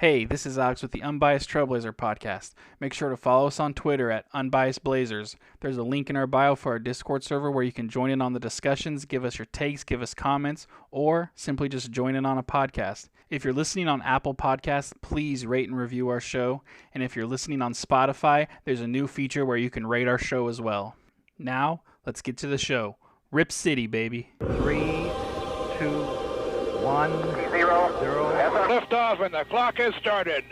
Hey, this is Alex with the Unbiased Trailblazer podcast. Make sure to follow us on Twitter at Unbiased Blazers. There's a link in our bio for our Discord server where you can join in on the discussions, give us your takes, give us comments, or simply just join in on a podcast. If you're listening on Apple Podcasts, please rate and review our show. And if you're listening on Spotify, there's a new feature where you can rate our show as well. Now, let's get to the show. Rip City, baby. 3, 2, 1, 0, 0. Lift off and the clock has started.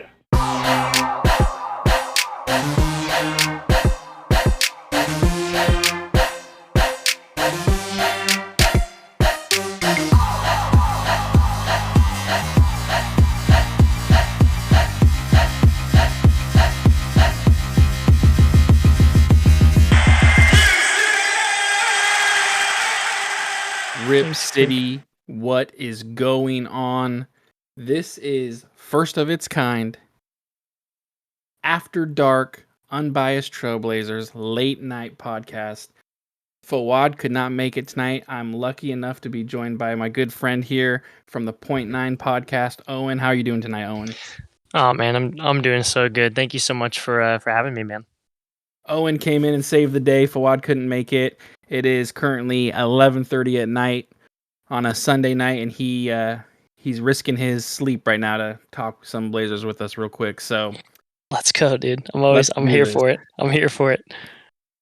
Rip City, what is going on? This is first of its kind, after dark, unbiased Trailblazers late night podcast. Fawad could not make it tonight. I'm lucky enough to be joined by my good friend here from the Point Nine podcast, Owen. How are you doing tonight, Owen? Oh man, I'm doing so good. Thank you so much for having me, man. Owen came in and saved the day. Fawad couldn't make it. It is currently 11:30 at night on a Sunday night, and he's risking his sleep right now to talk some Blazers with us real quick. So Let's go, dude. I'm do here this. for it. I'm here for it.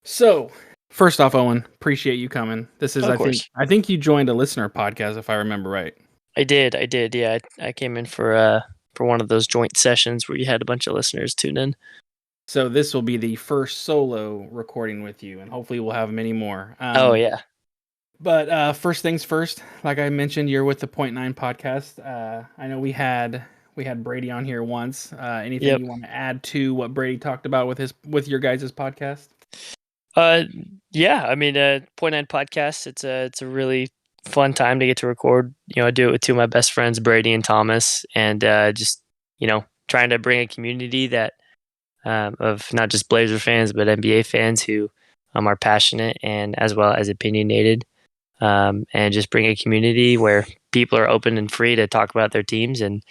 So first off, Owen, appreciate you coming. This is Of course. I think you joined a listener podcast if I remember right. I did. Yeah, I came in for one of those joint sessions where you had a bunch of listeners tune in. So this will be the first solo recording with you, and hopefully we'll have many more. Oh yeah. But first things first, like I mentioned, you're with the Point Nine podcast. I know we had Brady on here once. Anything Yep. you want to add to what Brady talked about with your guys' podcast? Yeah. I mean, Point Nine podcast. It's a really fun time to get to record. You know, I do it with two of my best friends, Brady and Thomas, and just trying to bring a community that of not just Blazer fans but NBA fans who are passionate and as well as opinionated. And just bring a community where people are open and free to talk about their teams and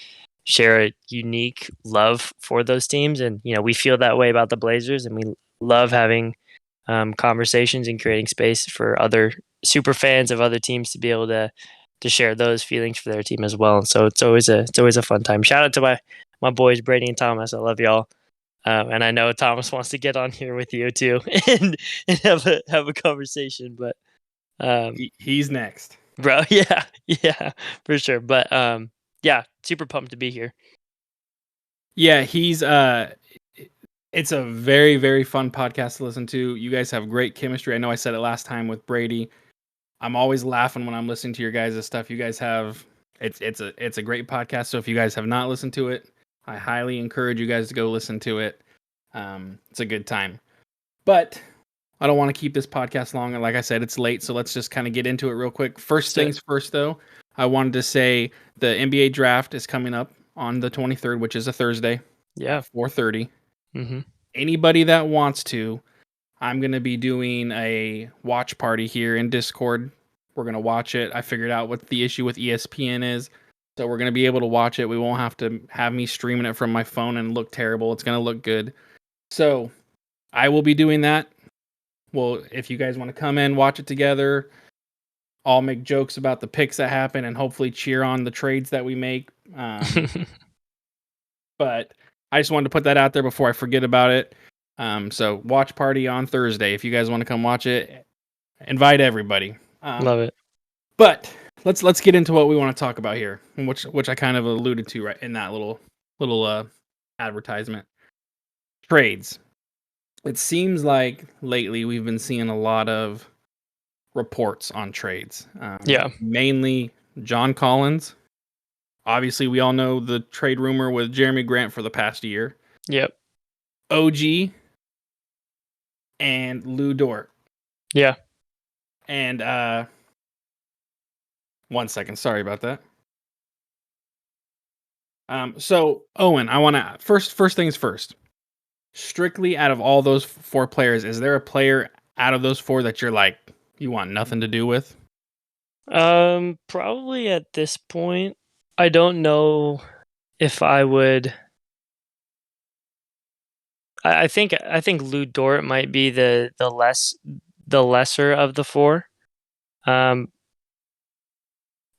share a unique love for those teams. And, we feel that way about the Blazers, and we love having conversations and creating space for other super fans of other teams to be able to share those feelings for their team as well. And so it's always a fun time. Shout out to my boys, Brady and Thomas. I love y'all. And I know Thomas wants to get on here with you too and have a conversation, but He's next, bro. Yeah, for sure. But yeah, super pumped to be here. Yeah, he's it's a very, very fun podcast to listen to. You guys have great chemistry. I know I said it last time with Brady. I'm always laughing when I'm listening to your guys' stuff. You guys have it's a great podcast. So if you guys have not listened to it, I highly encourage you guys to go listen to it. It's a good time. But I don't want to keep this podcast long. And like I said, it's late, so let's just kind of get into it real quick. First things first, though, I wanted to say the NBA draft is coming up on the 23rd, which is a Thursday. Yeah. At 4:30. Mm-hmm. Anybody that wants to, I'm going to be doing a watch party here in Discord. We're going to watch it. I figured out what the issue with ESPN is. So we're going to be able to watch it. We won't have to have me streaming it from my phone and look terrible. It's going to look good. So I will be doing that. Well, if you guys want to come in, watch it together. I'll make jokes about the picks that happen and hopefully cheer on the trades that we make. But I just wanted to put that out there before I forget about it. So watch party on Thursday. If you guys want to come watch it, invite everybody. Love it. But let's get into what we want to talk about here, which I kind of alluded to right in that little advertisement. Trades. It seems like lately we've been seeing a lot of reports on trades. Yeah. Mainly John Collins. Obviously, we all know the trade rumor with Jeremy Grant for the past year. Yep. OG and Lou Dort. Yeah. And 1 second, sorry about that. So Owen, I want to first things first. Strictly out of all those four players, is there a player out of those four that you're like you want nothing to do with? Probably at this point, I don't know if I would I think Lou Dort might be the lesser of the four. Um,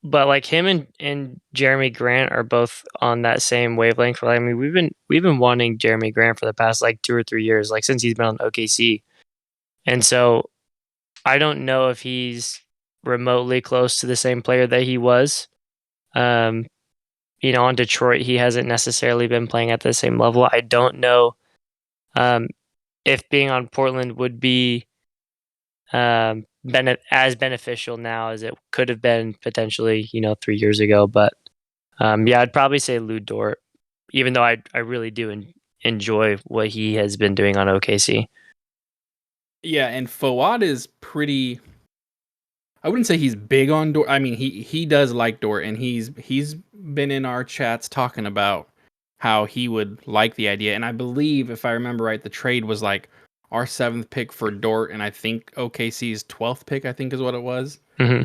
but like him and Jeremy Grant are both on that same wavelength. I mean, we've been wanting Jeremy Grant for the past like 2 or 3 years, like since he's been on OKC. And so I don't know if he's remotely close to the same player that he was. Um, on Detroit, he hasn't necessarily been playing at the same level. I don't know um, if being on Portland would be as beneficial now as it could have been potentially, 3 years ago. But yeah, I'd probably say Lou Dort, even though I really do enjoy what he has been doing on OKC. Yeah, and Fawad is pretty. I wouldn't say he's big on Dort. I mean, he does like Dort, and he's been in our chats talking about how he would like the idea. And I believe, if I remember right, the trade was like our seventh pick for Dort, and I think OKC's 12th pick. I think is what it was, Hmm.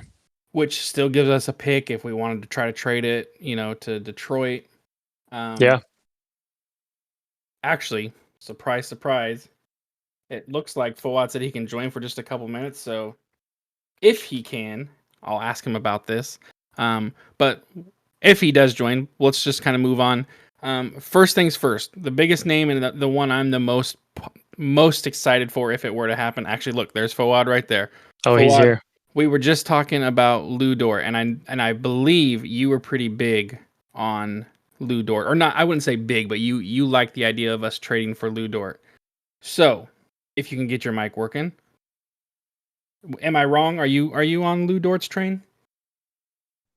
which still gives us a pick if we wanted to try to trade it, to Detroit. Yeah. Actually, surprise, surprise, it looks like Fawad said he can join for just a couple minutes, so if he can, I'll ask him about this. But if he does join, let's just kind of move on. First things first, the biggest name and the one I'm the most excited for if it were to happen. Actually, look, there's Fawad right there. Oh, he's Fawad, here. we were just talking about Lou Dort, and I believe you were pretty big on Lou Dort, or not. I wouldn't say big, but you like the idea of us trading for Lou Dort. So, if you can get your mic working, am I wrong? Are you on Lou Dort's train?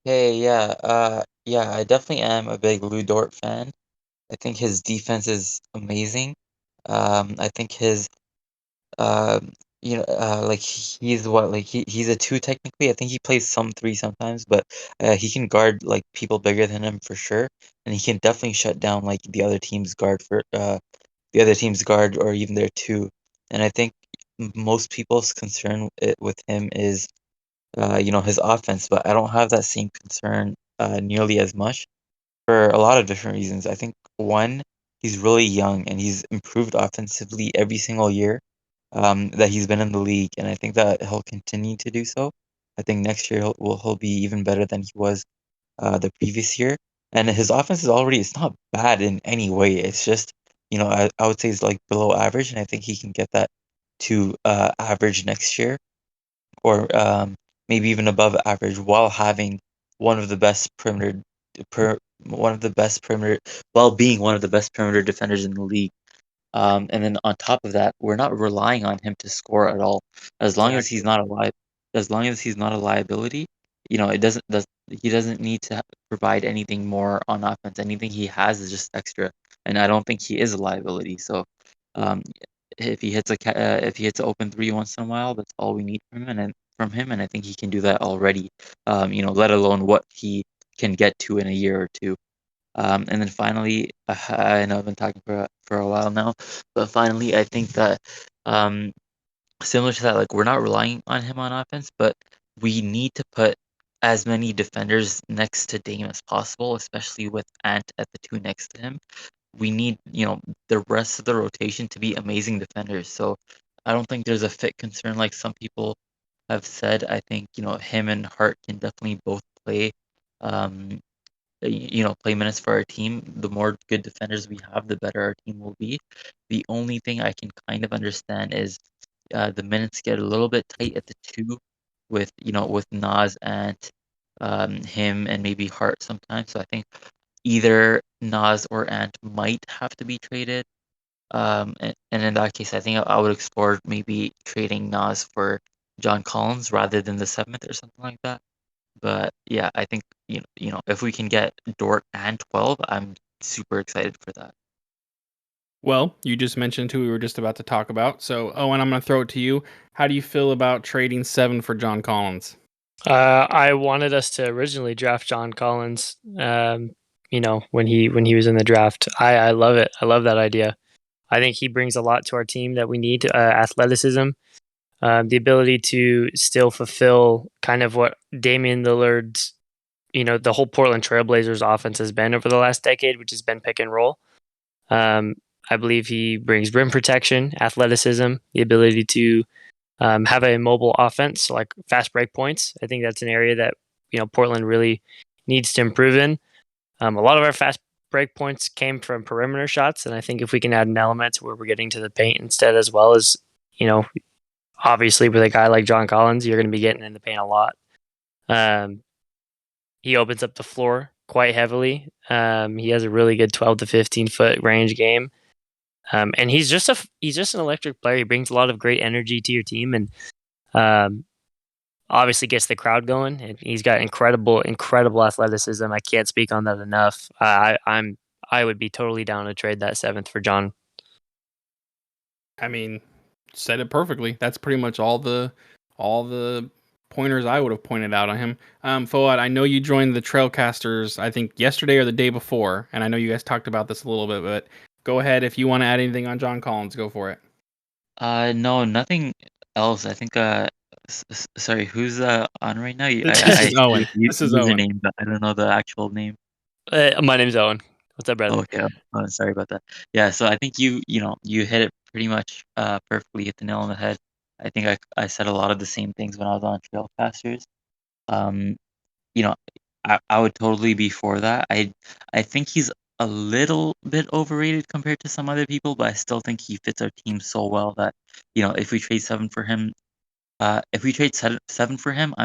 Hey, yeah, I definitely am a big Lou Dort fan. I think his defense is amazing. I think his, um, like he's what, like he's a two technically. I think he plays some three sometimes, but he can guard like people bigger than him for sure, and he can definitely shut down like the other team's guard or even their two. And I think most people's concern with him is his offense, but I don't have that same concern nearly as much for a lot of different reasons. I think one, he's really young and he's improved offensively every single year that he's been in the league, and I think that he'll continue to do so. I think next year he'll be even better than he was the previous year, and his offense is already it's not bad in any way. It's just I would say it's like below average, and I think he can get that to average next year or maybe even above average while having one of the best one of the best perimeter while being one of the best perimeter defenders in the league. And then on top of that, we're not relying on him to score at all. As long as he's Exactly. not as long as he's not a liability, he doesn't need to provide anything more on offense. Anything he has is just extra, and I don't think he is a liability. So, um, if he hits an open three once in a while, that's all we need from him, and I think he can do that already. Let alone what he can get to in a year or two. And then finally, I know I've been talking for a while now, but finally, I think that um, similar to that, like we're not relying on him on offense, but we need to put as many defenders next to Dame as possible, especially with Ant at the two next to him. We need, the rest of the rotation to be amazing defenders. So I don't think there's a fit concern like some people have said. I think, him and Hart can definitely both um, play minutes for our team. The more good defenders we have, the better our team will be. The only thing I can kind of understand is the minutes get a little bit tight at the two with Nas and him and maybe Hart sometimes. So I think either Nas or Ant might have to be traded. And in that case, I think I would explore maybe trading Nas for John Collins rather than the seventh or something like that. But yeah, I think if we can get Dort and 12, I'm super excited for that. Well, you just mentioned who we were just about to talk about. So, Owen, I'm going to throw it to you. How do you feel about trading 7 for John Collins? I wanted us to originally draft John Collins. When he was in the draft, I love it. I love that idea. I think he brings a lot to our team that we need: athleticism, the ability to still fulfill kind of what Damian Lillard's, the whole Portland Trailblazers offense has been over the last decade, which has been pick and roll. Um, I believe he brings rim protection, athleticism, the ability to have a mobile offense, so like fast break points. I think that's an area that Portland really needs to improve in. A lot of our fast break points came from perimeter shots, and I think if we can add an element where we're getting to the paint instead, as well as you know, obviously with a guy like John Collins, you're going to be getting in the paint a lot. He opens up the floor quite heavily. He has a really good 12 to 15 foot range game. And he's just an electric player. He brings a lot of great energy to your team, and um, obviously gets the crowd going. And he's got incredible athleticism. I can't speak on that enough. I would be totally down to trade that seventh for John. I mean, said it perfectly. That's pretty much all the pointers I would have pointed out on him. Fouad, I know you joined the Trailcasters, I think yesterday or the day before, and I know you guys talked about this a little bit, but go ahead if you want to add anything on John Collins. Go for it. No, nothing else. I think sorry, who's on right now? This is I see Owen. the This is Owen. username, but I don't know the actual name. My name's Owen. What's up, brother? Okay, sorry about that. Yeah, so I think you hit it pretty much perfectly, hit the nail on the head. I think I said a lot of the same things when I was on Trailcasters. Um, you know, I would totally be for that. I think he's a little bit overrated compared to some other people, but I still think he fits our team so well that, if we trade seven for him, I'm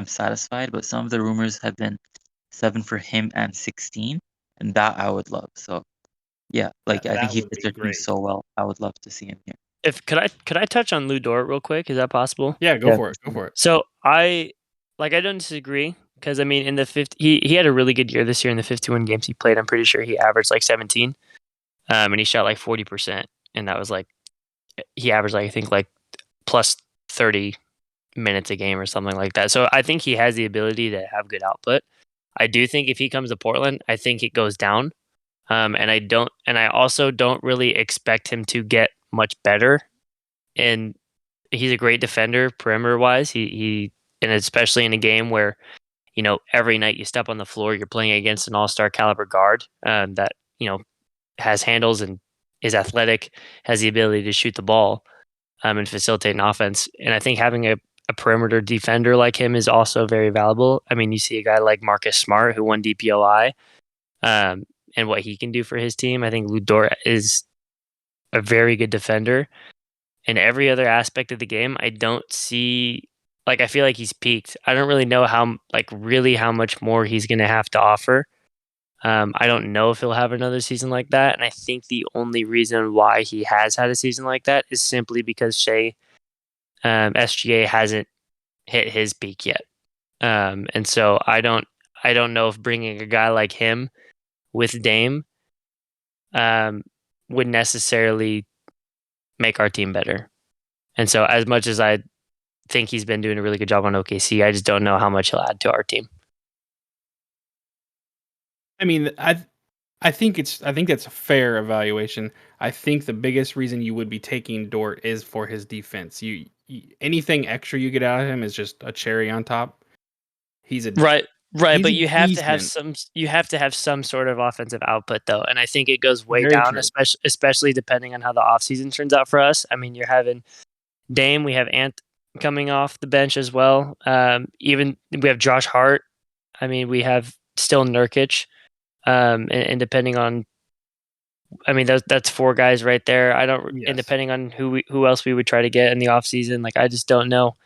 satisfied. But some of the rumors have been 7 for him and 16, and that I would love. So yeah, like I think That he would fits be our team great. so well. I would love to see him here. If could I touch on Lou Dort real quick? Is that possible? Yeah, go Yeah, for for it. Go sure. for it. So I don't disagree because I mean in the 50 he had a really good year this year in the 51 games he played. I'm pretty sure he averaged like 17, and he shot like 40%, and that was like he averaged like I think like plus 30 minutes a game or something like that. So I think he has the ability to have good output. I do think if he comes to Portland, I think it goes down. And I also don't really expect him to get much better. And he's a great defender perimeter wise. And especially in a game where every night you step on the floor, you're playing against an all-star caliber guard that has handles and is athletic, has the ability to shoot the ball and facilitate an offense. And I think having a perimeter defender like him is also very valuable. I mean, you see a guy like Marcus Smart who won DPOI, and what he can do for his team. I think Lou Dort is a very good defender. In every other aspect of the game, I don't see I feel like he's peaked. I don't really know how much more he's going to have to offer. I don't know if he'll have another season like that, and I think the only reason why he has had a season like that is simply because SGA hasn't hit his peak yet. And so I don't know if bringing a guy like him with Dame would necessarily make our team better. And so as much as I think he's been doing a really good job on OKC, I just don't know how much he'll add to our team. I mean, I think that's a fair evaluation. I think the biggest reason you would be taking Dort is for his defense. Anything extra you get out of him is just a cherry on top. He's a Right. Right, he's but a decent. you have to have some sort of offensive output though. And I think it goes way Very down, true. especially depending on how the offseason turns out for us. I mean, you're having Dame, we have Ant coming off the bench as well. Even we have Josh Hart. I mean, we have still Nurkic. And depending on, I mean, that's four guys right there. I don't, and Yes. depending on who else we would try to get in the offseason, I just don't know.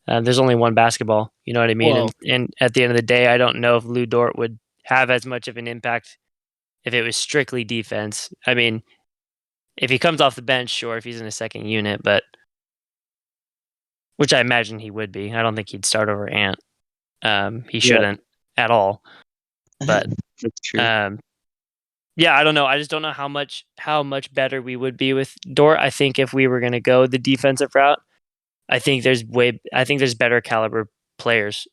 There's only one basketball, you know what I mean? Well, And at the end of the day, I don't know if Lou Dort would have as much of an impact if it was strictly defense. I mean, if he comes off the bench, sure, if he's in a second unit, but which I imagine he would be. I don't think he'd start over Ant. He Yeah, shouldn't at all. But that's true. yeah, I don't know. I just don't know how much better we would be with Dort. I think if we were going to go the defensive route, I think there's better caliber players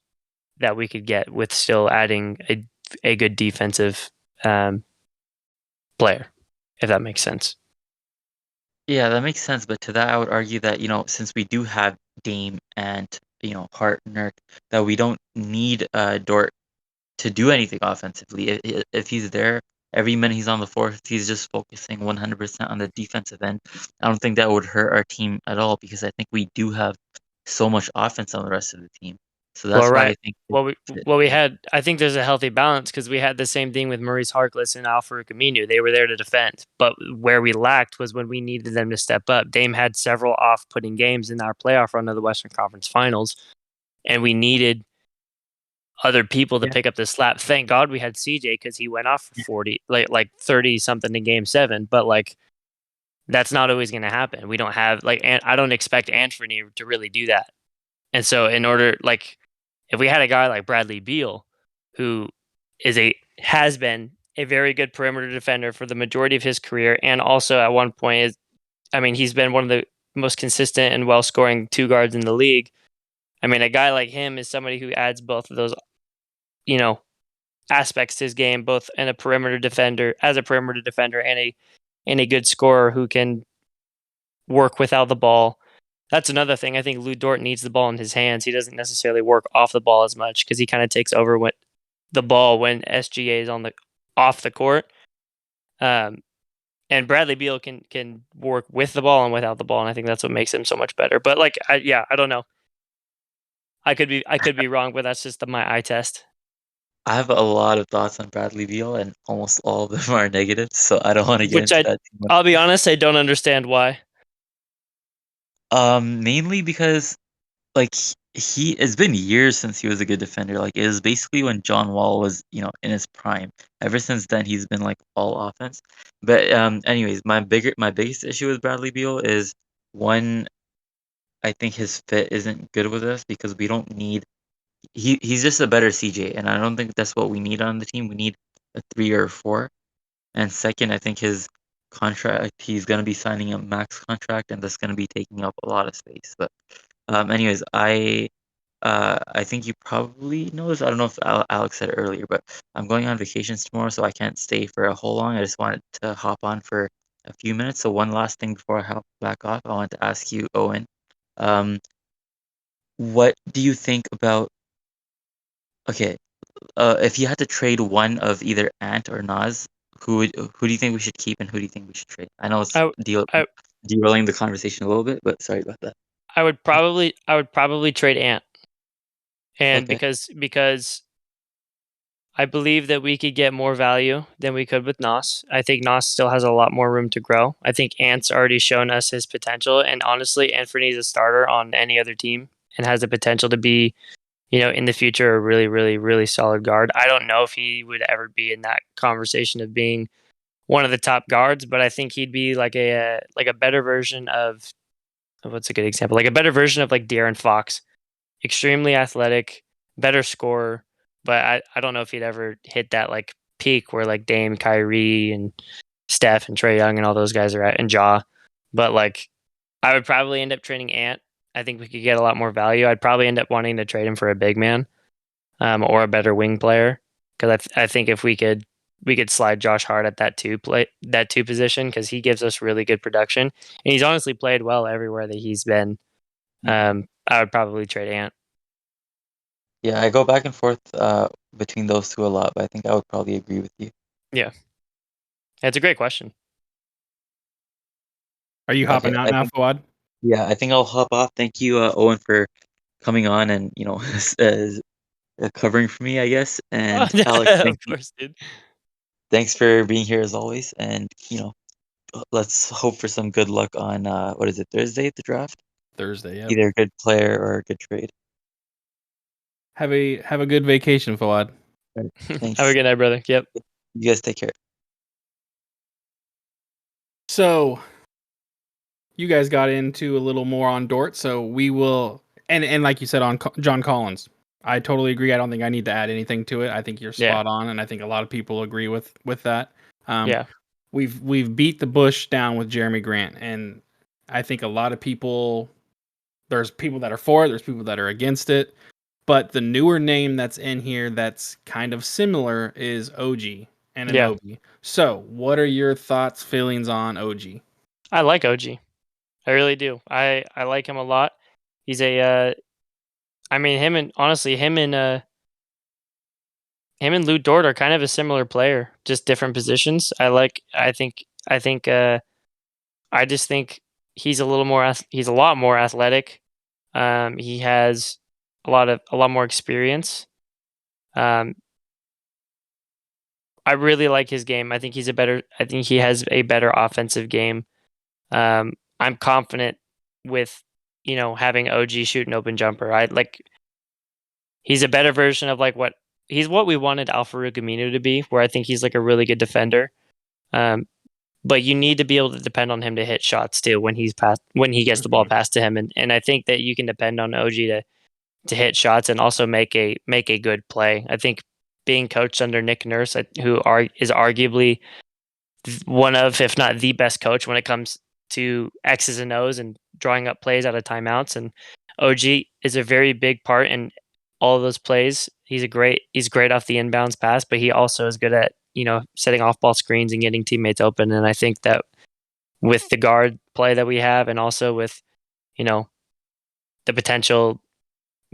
that we could get with still adding a good defensive player, if that makes sense. Yeah, that makes sense. But to that, I would argue that, since we do have Dame and, Hart, Nurk, that we don't need Dort to do anything offensively. If he's there every minute he's on the floor, he's just focusing 100% on the defensive end. I don't think that would hurt our team at all because I think we do have so much offense on the rest of the team. So Well, that's why I right. think Well, we it- well we yeah. had. I think there's a healthy balance because we had the same thing with Maurice Harkless and Al-Farouq Aminu. They were there to defend, but where we lacked was when we needed them to step up. Dame had several off-putting games in our playoff run of the Western Conference Finals, and we needed other people to Yeah. pick up the slack. Thank God we had CJ because he went off for 40, like 30 something in Game 7. But like that's not always going to happen. We don't have like, and I don't expect Anthony to really do that. And so, in order, like, if we had a guy like Bradley Beal, who has been a very good perimeter defender for the majority of his career, and also at one point is, I mean, he's been one of the most consistent and well scoring two guards in the league. I mean, a guy like him is somebody who adds both of those, you know, aspects to his game, both in a perimeter defender, as a perimeter defender, and a good scorer who can work without the ball. That's another thing. I think Lou Dort needs the ball in his hands. He doesn't necessarily work off the ball as much because he kind of takes over the ball when SGA is on the off the court. Um, and Bradley Beal can work with the ball and without the ball, and I think that's what makes him so much better. But like, I don't know. I could be wrong, but that's just my eye test. I have a lot of thoughts on Bradley Beal, and almost all of them are negative, so I don't want to get Which into that too much. I'll be honest, I don't understand why. Mainly because like it's been years since he was a good defender. Like it was basically when John Wall was, in his prime. Ever since then, he's been like all offense. But anyways, my biggest issue with Bradley Beal is one. I think his fit isn't good with us because we don't need. He's just a better CJ, and I don't think that's what we need on the team. We need a 3 or 4. And second, I think his contract, he's gonna be signing a max contract, and that's gonna be taking up a lot of space. But anyways, I think you probably know this. I don't know if Alex said it earlier, but I'm going on vacations tomorrow, so I can't stay for a whole long. I just wanted to hop on for a few minutes. So one last thing before I hop back off, I wanted to ask you, Owen, um, what do you think about? Okay, if you had to trade one of either Ant or Nas, who do you think we should keep and who do you think we should trade? I know it's I I derailing the conversation a little bit, but sorry about that. I would probably trade Ant, and Okay. because I believe that we could get more value than we could with Nos. I think Nos still has a lot more room to grow. I think Ant's already shown us his potential, and honestly, Anthony's a starter on any other team and has the potential to be, in the future, a really, really, really solid guard. I don't know if he would ever be in that conversation of being one of the top guards, but I think he'd be like a better version of what's a good example? Like a better version of like De'Aaron Fox, extremely athletic, better scorer, but I don't know if he'd ever hit that like peak where like Dame, Kyrie, and Steph and Trey Young and all those guys are at, and Ja. But like, I would probably end up trading Ant. I think we could get a lot more value. I'd probably end up wanting to trade him for a big man, or a better wing player, because I think if we could slide Josh Hart at that two position because he gives us really good production and he's honestly played well everywhere that he's been. Mhm. I would probably trade Ant. Yeah, I go back and forth between those two a lot, but I think I would probably agree with you. Yeah, it's a great question. Are you Okay, hopping out I now, think Fawad? yeah, I think I'll hop off. Thank you, Owen, for coming on and covering for me, I guess. And Alex, Of course, dude. thanks for being here as always. And let's hope for some good luck on what is it, Thursday at the draft? Thursday, yep. Either a good player or a good trade. Have a good vacation, Fawad. All right, Have a thanks. good night, brother. Yep. You guys take care. So you guys got into a little more on Dort, so we will, and like you said on John Collins, I totally agree. I don't think I need to add anything to it. I think you're Yeah. spot on, and I think a lot of people agree with that. Yeah. We've beat the bush down with Jeremy Grant, and I think a lot of people. There's people that are for it. There's people that are against it. But the newer name that's in here that's kind of similar is OG and Yeah. Anobi. So, what are your thoughts, feelings on OG? I like OG. I really do. I like him a lot. He's a I mean him and honestly him and him and Lou Dort are kind of a similar player, just different positions. I just think he's he's a lot more athletic. He has a lot more experience. Um, I really like his game. I think he has a better offensive game. I'm confident with, having OG shoot an open jumper. He's a better version of he's what we wanted Al-Farouq Aminu to be, where I think he's like a really good defender. Um, but you need to be able to depend on him to hit shots too when he gets the ball Mhm. passed to him. And I think that you can depend on OG to hit shots and also make a good play. I think being coached under Nick Nurse, is arguably one of, if not the best coach when it comes to X's and O's and drawing up plays out of timeouts. And OG is a very big part in all of those plays. He's great off the inbounds pass, but he also is good at, setting off ball screens and getting teammates open. And I think that with the guard play that we have, and also with, you know, the potential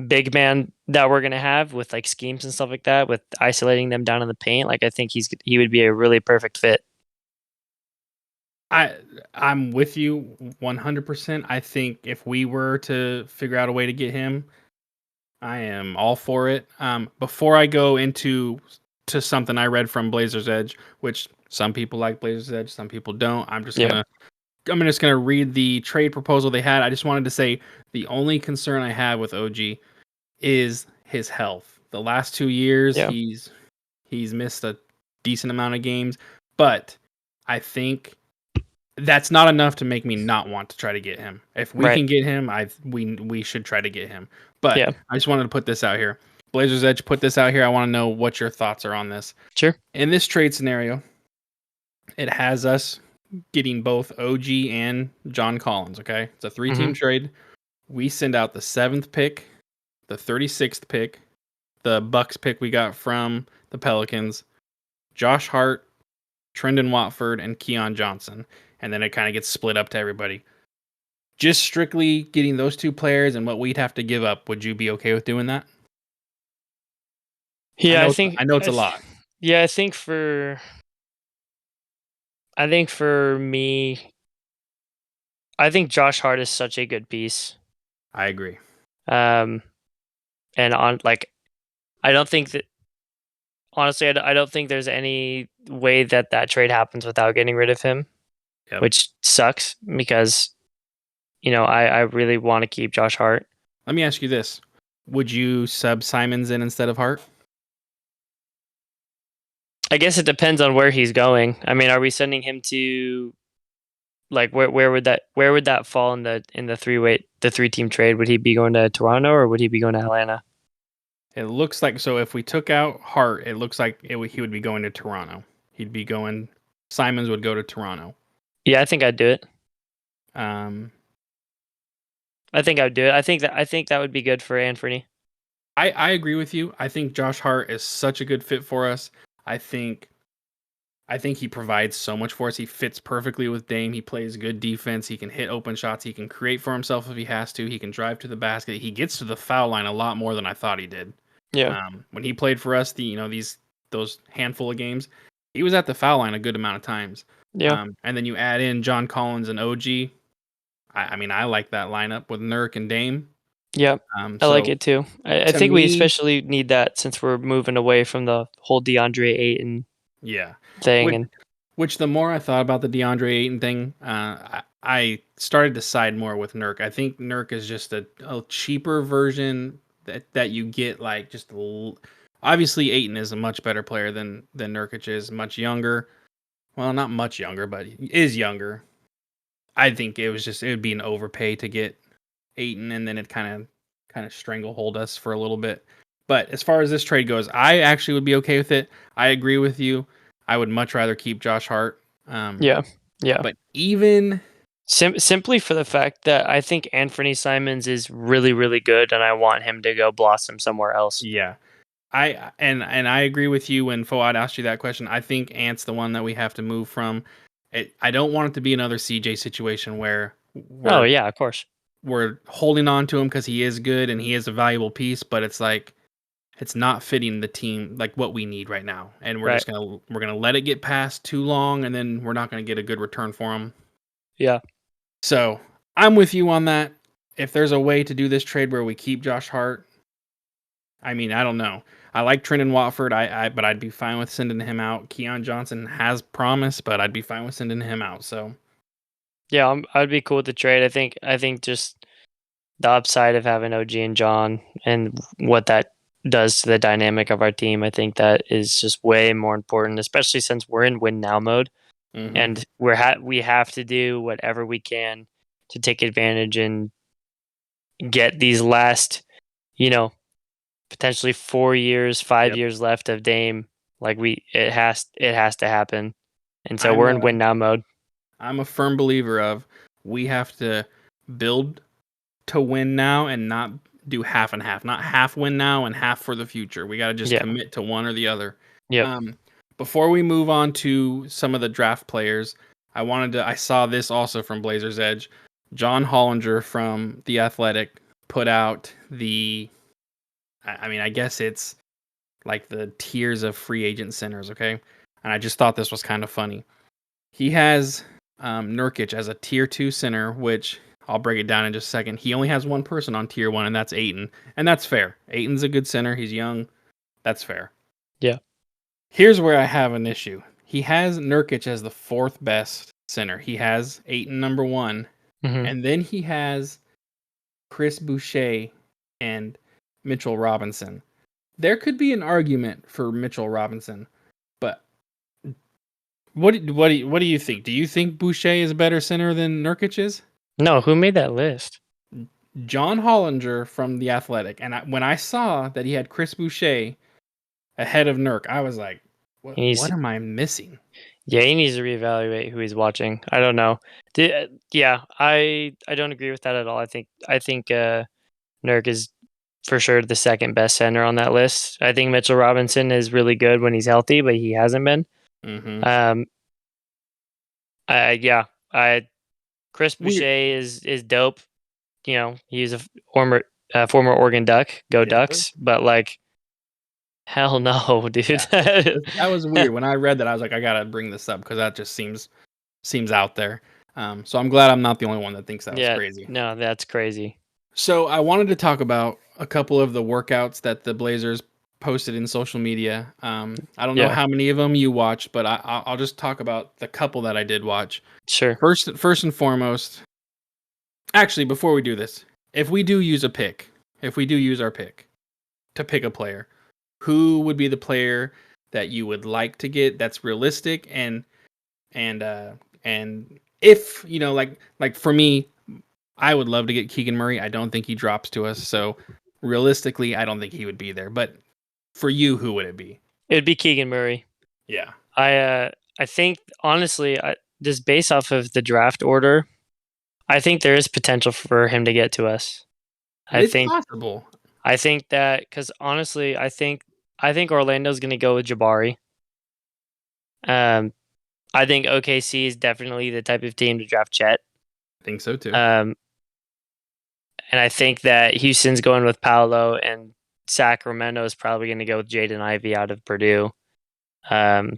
big man that we're gonna have with like schemes and stuff like that, with isolating them down in the paint, I think he would be a really perfect fit. I I'm with you 100%. I think if we were to figure out a way to get him, I am all for it. Before I go into to something I read from Blazers Edge, which some people like Blazers Edge, some people don't. Yeah. I'm just gonna read the trade proposal they had. I just wanted to say the only concern I have with OG is his health. The last 2 years, Yeah. he's missed a decent amount of games, but I think that's not enough to make me not want to try to get him. If we Right. can get him, we should try to get him. But Yeah. I just wanted to put this out here. Blazers Edge put this out here. I want to know what your thoughts are on this. Sure. In this trade scenario, it has us getting both OG and John Collins, okay? It's a 3-team Mhm. trade. We send out the 7th pick, the 36th pick, the Bucks pick we got from the Pelicans, Josh Hart, Trendon Watford, and Keon Johnson. And then it kind of gets split up to everybody. Just strictly getting those 2 players and what we'd have to give up, would you be okay with doing that? Yeah, I know it's a lot. yeah, I think for me, I think Josh Hart is such a good piece. I agree. Um, and on like, I don't think that honestly, I don't think there's any way that that trade happens without getting rid of him, Yep. which sucks because I really want to keep Josh Hart. Let me ask you this. Would you sub Simons in instead of Hart? I guess it depends on where he's going. I mean, are we sending him to like where would that fall in the 3-team trade? Would he be going to Toronto or would he be going to Atlanta? It looks like so. If we took out Hart, it looks like he would be going to Toronto. He'd be going. Simons would go to Toronto. Yeah, I think I'd do it. Um, I think I'd do it. I think that would be good for Anthony. I agree with you. I think Josh Hart is such a good fit for us. I think he provides so much for us. He fits perfectly with Dame. He plays good defense. He can hit open shots. He can create for himself if he has to. He can drive to the basket. He gets to the foul line a lot more than I thought he did. Yeah. When he played for us, those handful of games, he was at the foul line a good amount of times. Yeah. And then you add in John Collins and OG. I mean, I like that lineup with Nurk and Dame. Yeah. I like So it too. I to think we me, especially need that since we're moving away from the whole DeAndre Ayton yeah. thing. Which, And which the more I thought about the DeAndre Ayton thing, I started to side more with Nurk. I think Nurk is just a cheaper version that you get like just obviously Ayton is a much better player than Nurkic is, much younger. Well, not much younger, but he is younger. I think it would be an overpay to get Ayton, and then it kind of stranglehold us for a little bit. But as far as this trade goes, I actually would be okay with it. I agree with you. I would much rather keep Josh Hart. yeah. Yeah. But even Simply for the fact that I think Anthony Simons is really, really good, and I want him to go blossom somewhere else. yeah, I agree with you when Fouad asked you that question. I think Ant's the one that we have to move from. I don't want it to be another CJ situation where Oh yeah, of course. we're holding on to him because he is good and he is a valuable piece, but it's like it's not fitting the team like what we need right now, and Right. we're gonna let it get past too long, and then we're not gonna get a good return for him. Yeah. So I'm with you on that. If there's a way to do this trade where we keep Josh Hart, I mean, I don't know. I like Trendon Watford, but I'd be fine with sending him out. Keon Johnson has promise, but I'd be fine with sending him out. So Yeah, I'd be cool with the trade. I think just the upside of having OG and John and what that does to the dynamic of our team, I think that is just way more important, especially since we're in win now mode mhm. and we have to do whatever we can to take advantage and get these last, you know, potentially 4 years, five Yep. years left of Dame. Like it has to happen. And so I'm we're a in win now mode. I'm a firm believer of we have to build to win now and not do half and half, not half win now and half for the future. We got to just Yeah. commit to one or the other. Yep. Um, Before we move on to some of the draft players, I saw this also from Blazers Edge. John Hollinger from The Athletic put out I mean, I guess it's like the tiers of free agent centers, okay? And I just thought this was kind of funny. He has Nurkic as a tier 2 center, which I'll break it down in just a second. He only has one person on tier 1, and that's Aiton. And that's fair. Aiton's a good center. He's young. That's fair. Yeah. Here's where I have an issue. He has Nurkic as the fourth best center. He has Aiton number 1. Hmm. And then he has Chris Boucher and Mitchell Robinson. There could be an argument for Mitchell Robinson, but what do you think? Do you think Boucher is a better center than Nurkic is? No, who made that list? John Hollinger from The Athletic, and when I saw that he had Chris Boucher ahead of Nurk, I was like, He needs what am I missing? Yeah, he needs to reevaluate who he's watching. I don't know. Yeah, I don't agree with that at all. I think Nurk is for sure the second best center on that list. I think Mitchell Robinson is really good when he's healthy, but he hasn't been. Mm-hmm. Um, yeah, I Chris Weird. Boucher is dope. You know, he's a former Oregon Duck. Go Yes, sir. Ducks! But like, hell no, dude. Yeah, that was weird. When I read that, I was like, I gotta bring this up because that just seems out there. So I'm glad I'm not the only one that thinks that was Yeah, crazy. no, that's crazy. So I wanted to talk about a couple of the workouts that the Blazers posted in social media. I don't know Yeah, how many of them you watched, but I'll just talk about the couple that I did watch. sure. First and foremost, actually, before we do this, if we do use our pick to pick a player, who would be the player that you would like to get that's realistic and and if like for me, I would love to get Keegan Murray. I don't think he drops to us, so realistically, I don't think he would be there. But for you, who would it be? It'd be Keegan Murray. Yeah, I think honestly, just based off of the draft order, I think there is potential for him to get to us. I it's think possible. I think that because honestly, I think Orlando's going to go with Jabari. Um, I think OKC is definitely the type of team to draft Chet. I think so too. Um, and I think that Houston's going with Paolo, and Sacramento is probably going to go with Jaden Ivey out of Purdue. Um,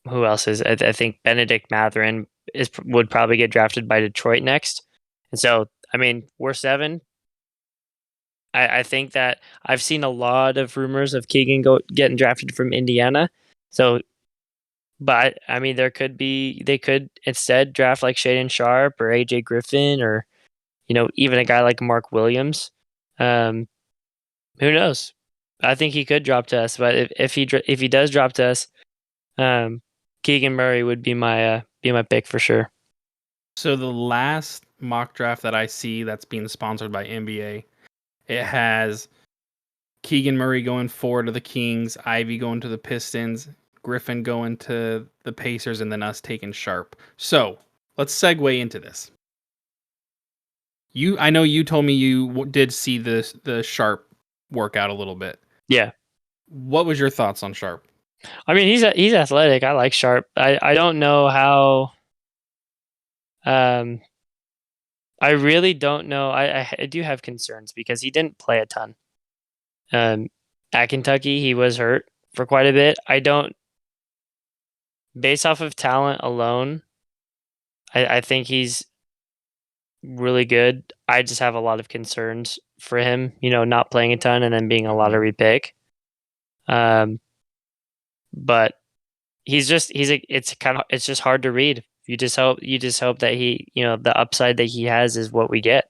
who else is? I think Benedict Mathurin would probably get drafted by Detroit next. And so, I mean, we're 7. I think that I've seen a lot of rumors of Keegan getting drafted from Indiana. So, but I mean, they could instead draft like Shaden Sharp or AJ Griffin or even a guy like Mark Williams. Um, who knows? I think he could drop to us, but if he does drop to us, um, Keegan Murray would be my pick for sure. So the last mock draft that I see that's being sponsored by NBA, it has Keegan Murray going 4 to the Kings, Ivy going to the Pistons, Griffin going to the Pacers, and then us taking Sharp. So let's segue into this. I know you told me you did see the Sharp workout a little bit. Yeah, What was your thoughts on Sharp? I mean he's athletic. I like Sharp. I don't know how. Um, I really don't know. I do have concerns because he didn't play a ton. At Kentucky, he was hurt for quite a bit. I don't, based off of talent alone, I think he's really good. I just have a lot of concerns for him, not playing a ton and then being a lottery pick. Um, but it's just hard to read. You just hope that the upside that he has is what we get.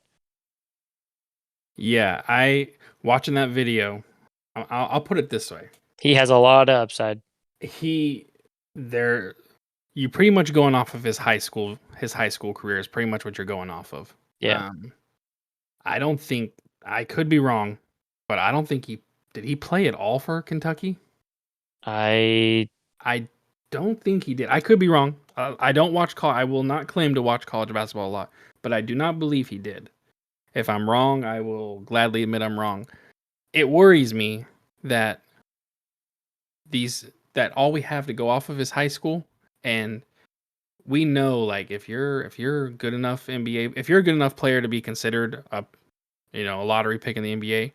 Yeah, I watching that video. I'll put it this way: He has a lot of upside. he there you pretty much going off of his high school career is pretty much what you're going off of. Yeah. Um, I don't think I could be wrong, but I don't think he play at all for Kentucky. I I don't think he did. I could be wrong. I don't watch I will not claim to watch college basketball a lot, but I do not believe he did. If I'm wrong, I will gladly admit I'm wrong. It worries me that that all we have to go off of is high school, and we know like if you're good enough NBA, if you're a good enough player to be considered a lottery pick in the NBA,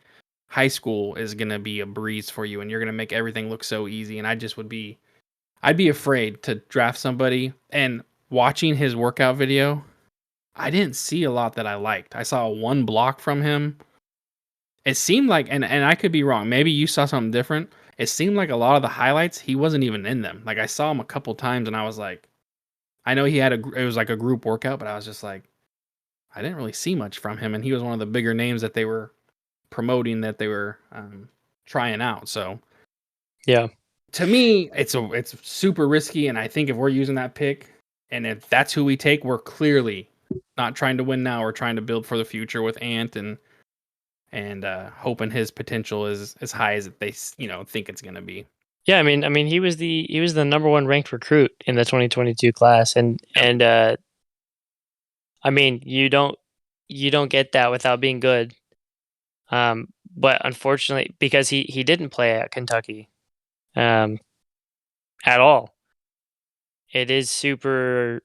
high school is gonna be a breeze for you, and you're gonna make everything look so easy. And I'd be afraid to draft somebody. And watching his workout video, I didn't see a lot that I liked. I saw one block from him. It seemed like, and I could be wrong. Maybe you saw something different. It seemed like a lot of the highlights he wasn't even in them. Like I saw him a couple times, and I was like, I know it was like a group workout, but I was just like, I didn't really see much from him, and he was one of the bigger names that they were promoting, that they were trying out. So yeah. to me, it's super risky, and I think if we're using that pick, and if that's who we take, we're clearly not trying to win now. We're trying to build for the future with Ant, and hoping his potential is as high as they think it's going to be. Yeah, I mean he was the number one ranked recruit in the 2022 class, and I mean you don't get that without being good. But unfortunately, because he didn't play at Kentucky um, at all, it is super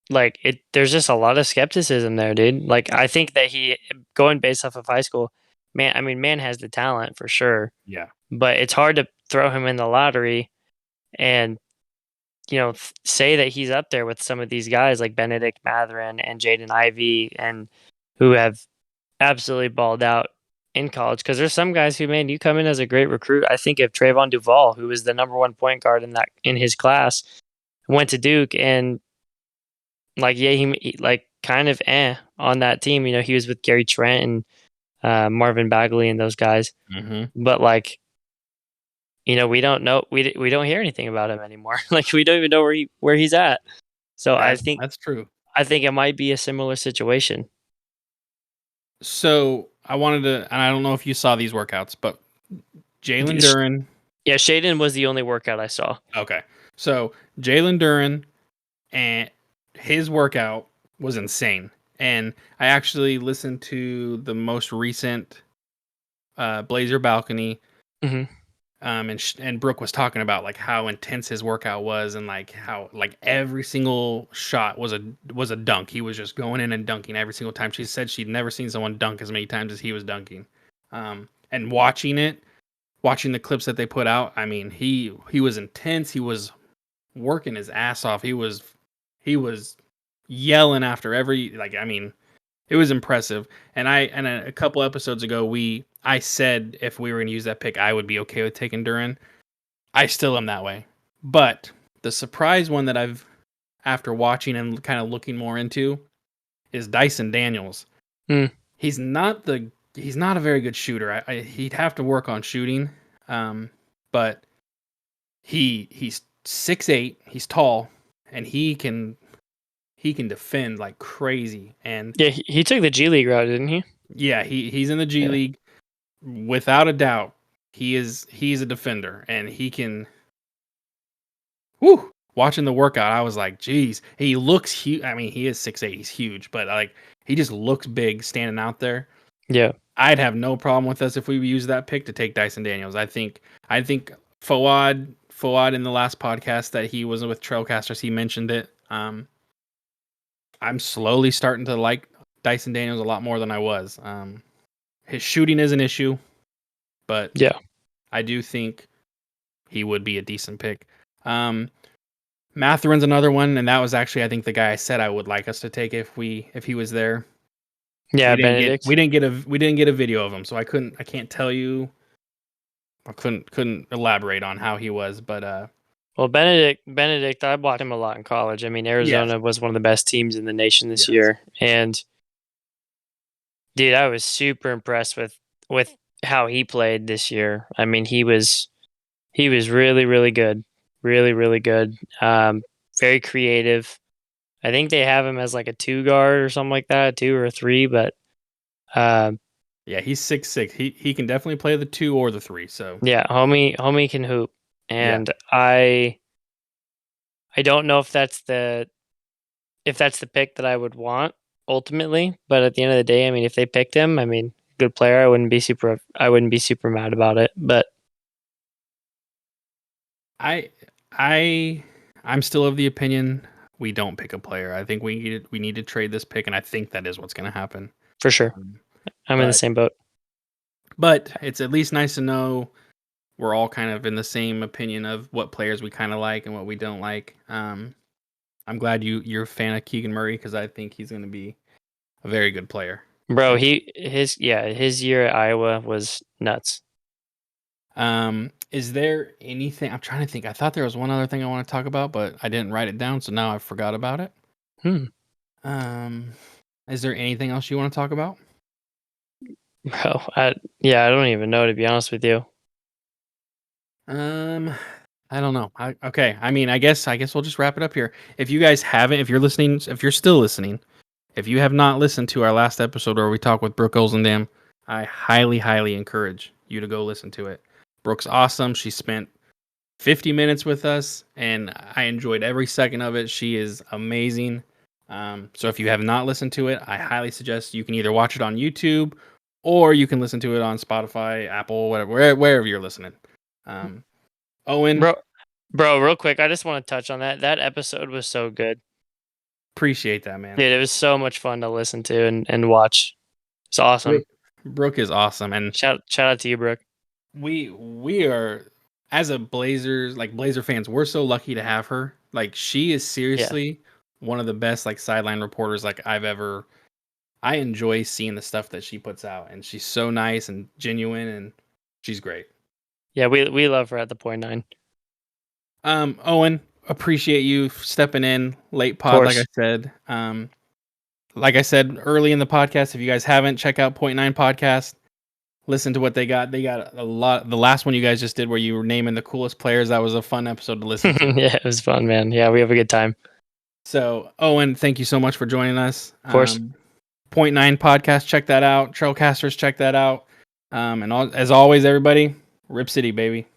like it. There's just a lot of skepticism there, dude. Like I think that he going based off of high school, man. I mean, man has the talent for sure, Yeah. but it's hard to throw him in the lottery and say that he's up there with some of these guys like Benedict Mathurin and Jaden Ivey and who have absolutely balled out in college. Because there's some guys who, man, you come in as a great recruit. I think of Trayvon Duval, who was the number one point guard in his class, went to Duke and like yeah, he like kind of on that team. He was with Gary Trent and Marvin Bagley and those guys, Mm-hmm. but like we don't know we don't hear anything about him anymore. Like we don't even know where he's at. So That's true. I think it might be a similar situation. So I wanted to, and I don't know if you saw these workouts, but Jalen Sh- Duren. Yeah, Shaden was the only workout I saw. Okay, so Jalen Duren and his workout was insane. And I actually listened to the most recent Blazer Balcony, Hmm. and Brooke was talking about like how intense his workout was, and like how like every single shot was a dunk. He was just going in and dunking every single time. She said she'd never seen someone dunk as many times as he was dunking. And watching the clips that they put out, I mean, he was intense. He was working his ass off. He was yelling after every, like, I mean, it was impressive. And a couple episodes ago I said if we were going to use that pick, I would be okay with taking Duran. I still am that way. But the surprise one that I've, after watching and kind of looking more into, is Dyson Daniels. Mm. He's not a very good shooter. He'd have to work on shooting. But he's 6'8", he's tall, and he can defend like crazy. And Yeah, he took the G League route, didn't he? yeah, he's in the G Yeah. League without a doubt. He's a defender, and he can. Woo! Watching the workout, I was like, geez, he looks huge. I mean, he is 6'8", he's huge, but like he just looks big standing out there. Yeah. I'd have no problem with us if we use that pick to take Dyson Daniels. I think Fawad in the last podcast that he was with Trailcasters, he mentioned it. I'm slowly starting to like Dyson Daniels a lot more than I was. His shooting is an issue. but Yeah. I do think he would be a decent pick. Matherin's another one, and that was actually I think the guy I said I would like us to take if he was there. Yeah, We Benedict. didn't get a video of him, so I can't tell you. I couldn't elaborate on how he was, but Well, Benedict, I watched him a lot in college. I mean, yes, Arizona was one of the best teams in the nation this yes. year, and dude, I was super impressed with how he played this year. I mean, he was really really good, really really good. Very creative. I think they have him as like a two guard or something like that, a two or a three. But um, Yeah, he's 6'6". He can definitely play the 2 or the 3. So yeah, homie can hoop, yeah, and I don't know if that's the pick that I would want ultimately. But at the end of the day, I mean, if they picked him, I mean, good player. I wouldn't be super mad about it. But I I I'm still of the opinion we don't pick a player. I think we need to trade this pick, and I think that is what's going to happen. for sure, Um, I'm in the but same boat. it's at least nice to know we're all kind of in the same opinion of what players we kind of like and what we don't like. I'm glad you're a fan of Keegan Murray because I think he's going to be a very good player. Bro, So, his year at Iowa was nuts. is there anything I'm trying to think? I thought there was one other thing I want to talk about, but I didn't write it down, so now I forgot about it. Hmm. Um, is there anything else you want to talk about? Bro, I don't even know, to be honest with you. Um, I don't know. Okay. I mean, I guess we'll just wrap it up here. If you guys haven't, if you're listening, if you're still listening, if you have not listened to our last episode where we talk with Brooke Olzendam, I highly, highly encourage you to go listen to it. Brooke's awesome. She spent 50 minutes with us, and I enjoyed every second of it. She is amazing. So if you have not listened to it, I highly suggest you can either watch it on YouTube or you can listen to it on Spotify, Apple, whatever, wherever you're listening. Um, Owen, Bro, bro, real quick, I just want to touch on that. That episode was so good. appreciate that, man. Dude, it was so much fun to listen to and watch. It's awesome. Brooke is awesome, and Shout out to you, Brooke. we are as a Blazer fans, we're so lucky to have her. Like she is Yeah. seriously one of the best like sideline reporters like I've ever. I enjoy seeing the stuff that she puts out, and she's so nice and genuine, and she's great. Yeah, we love her at the point nine. Owen, appreciate you stepping in late Of pod, course. like I said early in the podcast. If you guys haven't, check out Point Nine podcast. Listen to what they got. They got a lot. The last one you guys just did, where you were naming the coolest players, that was a fun episode to listen to. Yeah, it was fun, man. Yeah, we have a good time. So, Owen, thank you so much for joining us. Of course. Point Nine podcast, check that out. Trailcasters, check that out. As always, everybody, Rip City, baby.